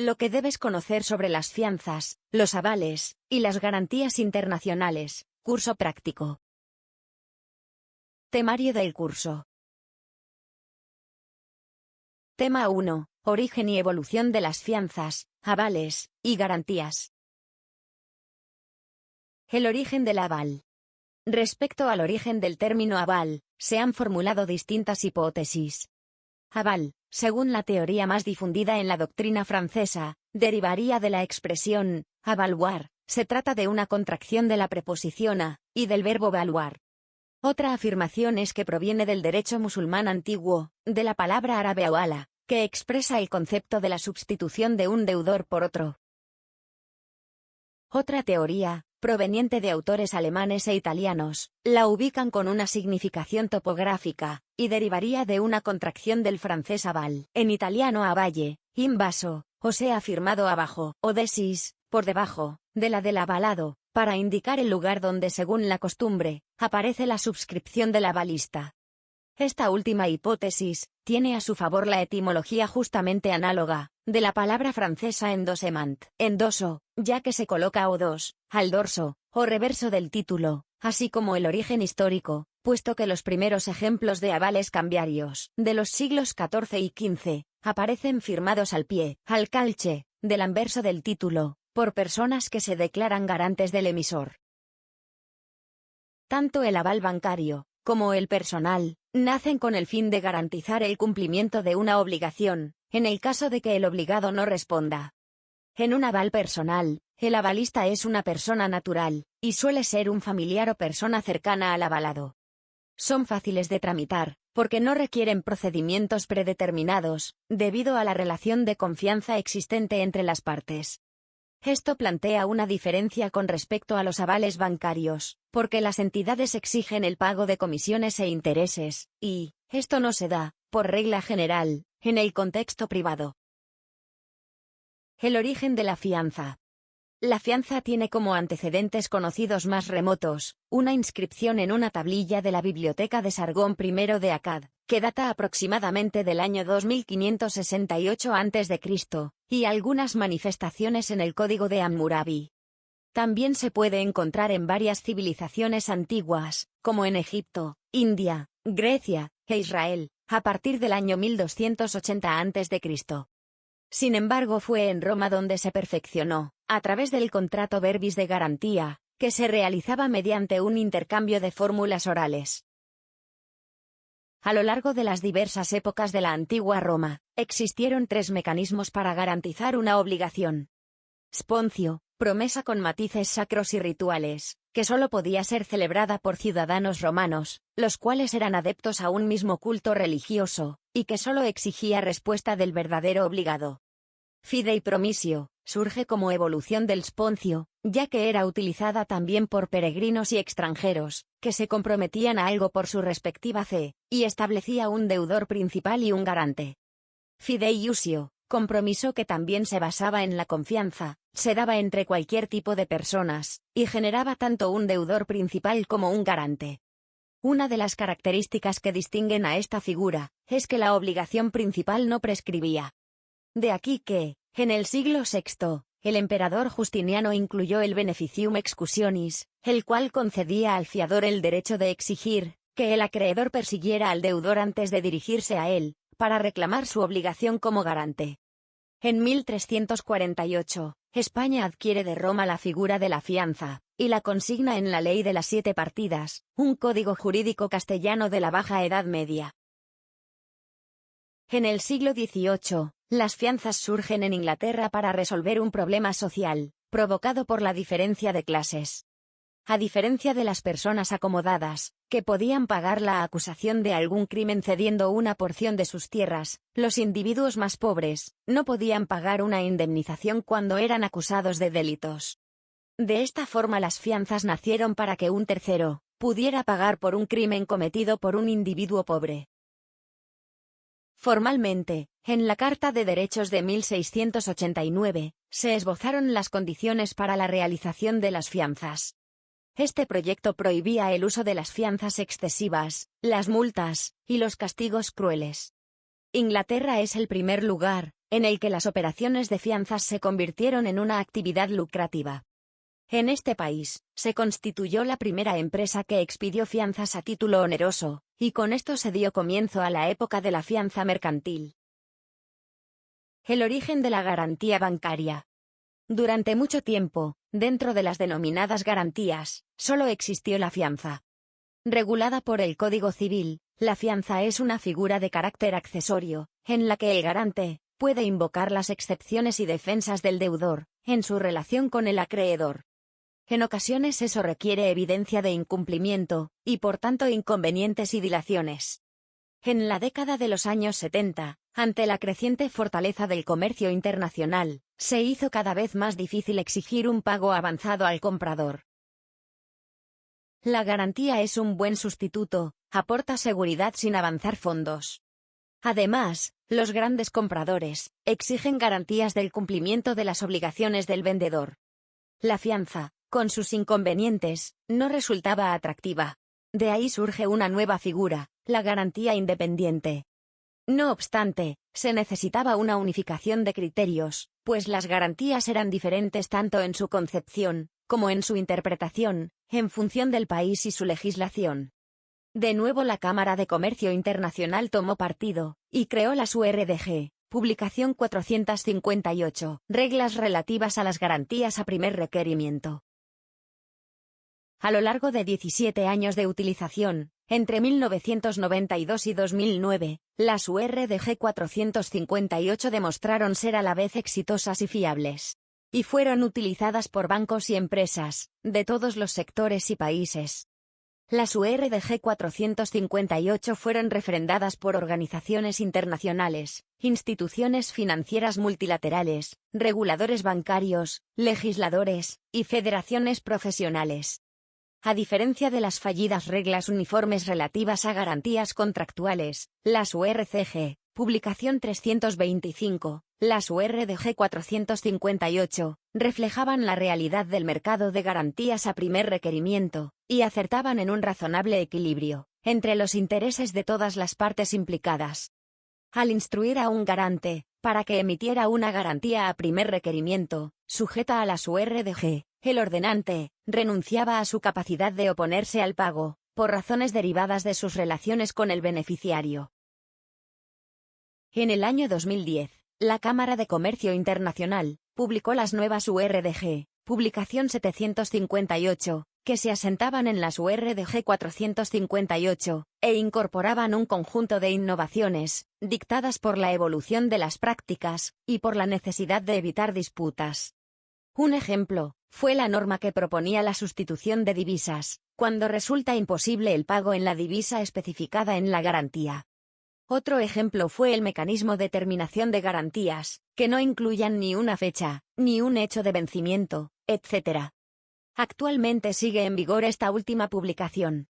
Lo que debes conocer sobre las fianzas, los avales y las garantías internacionales. Curso práctico. Temario del curso. Tema 1. Origen y evolución de las fianzas, avales y garantías. El origen del aval. Respecto al origen del término aval, se han formulado distintas hipótesis. Aval, según la teoría más difundida en la doctrina francesa, derivaría de la expresión avaloir. Se trata de una contracción de la preposición a y del verbo valuar. Otra afirmación es que proviene del derecho musulmán antiguo, de la palabra árabe awala, que expresa el concepto de la sustitución de un deudor por otro. Otra teoría, proveniente de autores alemanes e italianos, la ubican con una significación topográfica, y derivaría de una contracción del francés aval, en italiano avalle, invaso, o sea firmado abajo, o desis, por debajo, de la del avalado, para indicar el lugar donde según la costumbre, aparece la suscripción del avalista. Esta última hipótesis, tiene a su favor la etimología justamente análoga, de la palabra francesa endossement, endoso, ya que se coloca o dos, al dorso, o reverso del título, así como el origen histórico, puesto que los primeros ejemplos de avales cambiarios, de los siglos XIV y XV, aparecen firmados al pie, al calche, del anverso del título, por personas que se declaran garantes del emisor. Tanto el aval bancario, como el personal, nacen con el fin de garantizar el cumplimiento de una obligación, en el caso de que el obligado no responda. En un aval personal, el avalista es una persona natural, y suele ser un familiar o persona cercana al avalado. Son fáciles de tramitar, porque no requieren procedimientos predeterminados, debido a la relación de confianza existente entre las partes. Esto plantea una diferencia con respecto a los avales bancarios, porque las entidades exigen el pago de comisiones e intereses, y esto no se da, por regla general, en el contexto privado. El origen de la fianza. La fianza tiene como antecedentes conocidos más remotos, una inscripción en una tablilla de la biblioteca de Sargón I de Akkad, que data aproximadamente del año 2568 a.C., y algunas manifestaciones en el Código de Hammurabi. También se puede encontrar en varias civilizaciones antiguas, como en Egipto, India, Grecia e Israel, a partir del año 1280 a.C. Sin embargo, fue en Roma donde se perfeccionó, a través del contrato verbis de garantía, que se realizaba mediante un intercambio de fórmulas orales. A lo largo de las diversas épocas de la antigua Roma, existieron tres mecanismos para garantizar una obligación. Sponcio, promesa con matices sacros y rituales, que solo podía ser celebrada por ciudadanos romanos, los cuales eran adeptos a un mismo culto religioso, y que solo exigía respuesta del verdadero obligado. Fideipromisio, surge como evolución del sponcio, ya que era utilizada también por peregrinos y extranjeros, que se comprometían a algo por su respectiva fe, y establecía un deudor principal y un garante. Fideiusio, compromiso que también se basaba en la confianza, se daba entre cualquier tipo de personas, y generaba tanto un deudor principal como un garante. Una de las características que distinguen a esta figura, es que la obligación principal no prescribía. De aquí que, en el siglo VI, el emperador Justiniano incluyó el beneficium excusionis, el cual concedía al fiador el derecho de exigir, que el acreedor persiguiera al deudor antes de dirigirse a él, para reclamar su obligación como garante. En 1348, España adquiere de Roma la figura de la fianza, y la consigna en la Ley de las 7 Partidas, un código jurídico castellano de la Baja Edad Media. En el siglo XVIII, las fianzas surgen en Inglaterra para resolver un problema social, provocado por la diferencia de clases. A diferencia de las personas acomodadas, que podían pagar la acusación de algún crimen cediendo una porción de sus tierras, los individuos más pobres no podían pagar una indemnización cuando eran acusados de delitos. De esta forma las fianzas nacieron para que un tercero pudiera pagar por un crimen cometido por un individuo pobre. Formalmente, en la Carta de Derechos de 1689, se esbozaron las condiciones para la realización de las fianzas. Este proyecto prohibía el uso de las fianzas excesivas, las multas, y los castigos crueles. Inglaterra es el primer lugar en el que las operaciones de fianzas se convirtieron en una actividad lucrativa. En este país, se constituyó la primera empresa que expidió fianzas a título oneroso, y con esto se dio comienzo a la época de la fianza mercantil. El origen de la garantía bancaria. Durante mucho tiempo, dentro de las denominadas garantías, solo existió la fianza. Regulada por el Código Civil, la fianza es una figura de carácter accesorio, en la que el garante puede invocar las excepciones y defensas del deudor, en su relación con el acreedor. En ocasiones eso requiere evidencia de incumplimiento, y por tanto inconvenientes y dilaciones. En la década de los años 70, ante la creciente fortaleza del comercio internacional, se hizo cada vez más difícil exigir un pago avanzado al comprador. La garantía es un buen sustituto, aporta seguridad sin avanzar fondos. Además, los grandes compradores exigen garantías del cumplimiento de las obligaciones del vendedor. La fianza, con sus inconvenientes, no resultaba atractiva. De ahí surge una nueva figura, la garantía independiente. No obstante, se necesitaba una unificación de criterios, pues las garantías eran diferentes tanto en su concepción, como en su interpretación, en función del país y su legislación. De nuevo la Cámara de Comercio Internacional tomó partido, y creó las URDG, publicación 458, reglas relativas a las garantías a primer requerimiento. A lo largo de 17 años de utilización, entre 1992 y 2009, las URDG 458 demostraron ser a la vez exitosas y fiables. Y fueron utilizadas por bancos y empresas, de todos los sectores y países. Las URDG 458 fueron refrendadas por organizaciones internacionales, instituciones financieras multilaterales, reguladores bancarios, legisladores, y federaciones profesionales. A diferencia de las fallidas reglas uniformes relativas a garantías contractuales, las URCG, publicación 325, las URDG 458, reflejaban la realidad del mercado de garantías a primer requerimiento, y acertaban en un razonable equilibrio entre los intereses de todas las partes implicadas. Al instruir a un garante, para que emitiera una garantía a primer requerimiento, sujeta a las URDG, el ordenante renunciaba a su capacidad de oponerse al pago, por razones derivadas de sus relaciones con el beneficiario. En el año 2010, la Cámara de Comercio Internacional publicó las nuevas URDG, publicación 758, que se asentaban en las URDG 458, e incorporaban un conjunto de innovaciones, dictadas por la evolución de las prácticas, y por la necesidad de evitar disputas. Un ejemplo fue la norma que proponía la sustitución de divisas, cuando resulta imposible el pago en la divisa especificada en la garantía. Otro ejemplo fue el mecanismo de terminación de garantías, que no incluyan ni una fecha, ni un hecho de vencimiento, etc. Actualmente sigue en vigor esta última publicación.